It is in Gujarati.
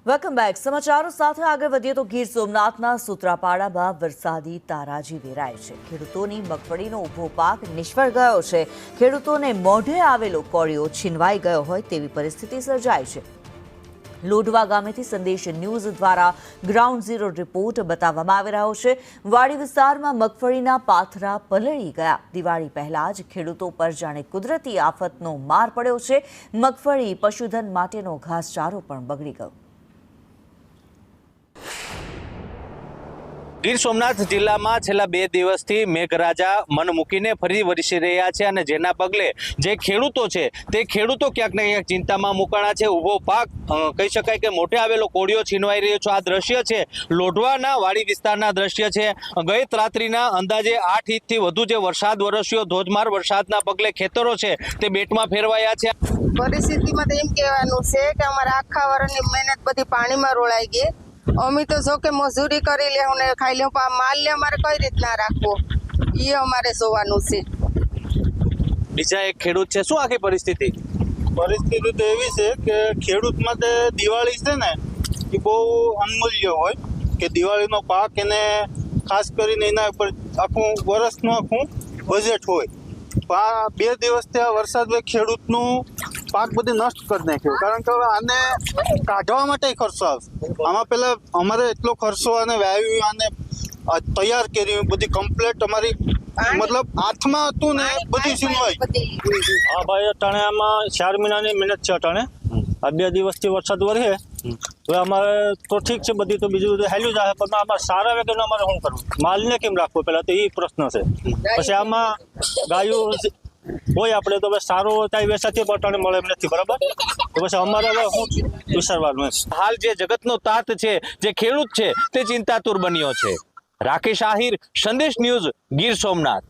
Welcome back. સમાચારો સાથે આગળ વધીએ તો ગીર સોમનાથના સૂત્રાપાડામાં વરસાદી તારાજી વેરાય છે. ખેડૂતોની મગફળીનો ઊભો પાક નિષ્ફળ ગયો છે. ખેડૂતોને મોઢે આવેલો કોળિયો છીનવાઈ ગયો હોય તેવી પરિસ્થિતિ સર્જાઈ છે. લોઢવા ગામેથી સંદેશ ન્યૂઝ દ્વારા ગ્રાઉન્ડ ઝીરો રિપોર્ટ બતાવવામાં આવી રહ્યો છે. વાડી વિસ્તારમાં મગફળીના પાથરા પલળી ગયા. દિવાળી પહેલા જ ખેડૂતો પર જાણે કુદરતી આફતનો માર પડ્યો છે. મગફળી, પશુધન માટેનો ઘાસચારો પણ બગડી ગયો. ગીર સોમનાથ જિલ્લામાં છેલ્લા 2 દિવસથી મેઘરાજા મન મૂકીને ફરી વરસી રહ્યા છે અને જેના પગલે જે ખેડૂતો છે તે ખેડૂતો ક્યાંક ને ક્યાંક ચિંતામાં મુકાણા છે. ઊભો પાક કહી શકાય કે મોઢે આવેલો કોળિયો છીનવાઈ રહ્યો છે. આ દ્રશ્ય છે લોઢવાના વાડી વિસ્તારના દ્રશ્ય છે. ગઈ રાત્રિના અંદાજે 8 ઇંચથી વધુ જે વરસાદ વરસ્યો, ધોધમાર વરસાદના પગલે ખેતરો છે તે બેટમાં ફેરવાયા છે. પરિસ્થિતિમાં તો એમ કહેવાનું છે કે અમારા આખા વર્ષની મહેનત બધી પાણીમાં રોળાઈ ગઈ. અમે તો જો કે મજૂરી કરી લેવું ને ખાઈ લેવું, પણ માલ ને અમારે કઈ રીતના રાખવો એ અમારે જોવાનું છે. બીજા એક ખેડૂત છે, શું આખી પરિસ્થિતિ તો એવી છે કે ખેડૂત માટે દિવાળી છે ને એ બહુ અમૂલ્ય હોય કે દિવાળીનો પાક એને ખાસ કરીને એના ઉપર આખું વર્ષનું આખું બજેટ હોય. પણ આ 2 દિવસથી આ વરસાદ ખેડૂતનું પાક બધી નષ્ટ કરી નાખ્યો. કારણ કે આને કાઢવા માટે ખર્ચો આવશે. આમાં પહેલા અમારે એટલો ખર્ચો અને વાવ્યું અને તૈયાર કર્યું બધી કમ્પ્લીટ અમારી મતલબ હાથમાં હતું ને બધી છીનવાઈ. હા ભાઈ, અટાણે આમાં 4 મહિનાની મહેનત છે. અટાણે આ 2 દિવસથી વરસાદ વરસે હવે અમારે તો ઠીક છે, બધી તો બીજું બધું હેલ્યું જાય, પણ અમારે સારા વેગેનો અમારે શું કરવું, માલને કેમ રાખવો પહેલાં તો એ પ્રશ્ન છે. પછી આમાં ગાયું હોય આપણે તો સારો ત્યાં વેચાતી પટાણે મળે એમ નથી, બરાબર? તો પછી અમારે હવે શું વિચારવાનું? હાલ જે જગતનો તાત છે, જે ખેડૂત છે તે ચિંતાતુર બન્યો છે. રાકેશ આહિર, સંદેશ ન્યૂઝ, ગીર સોમનાથ.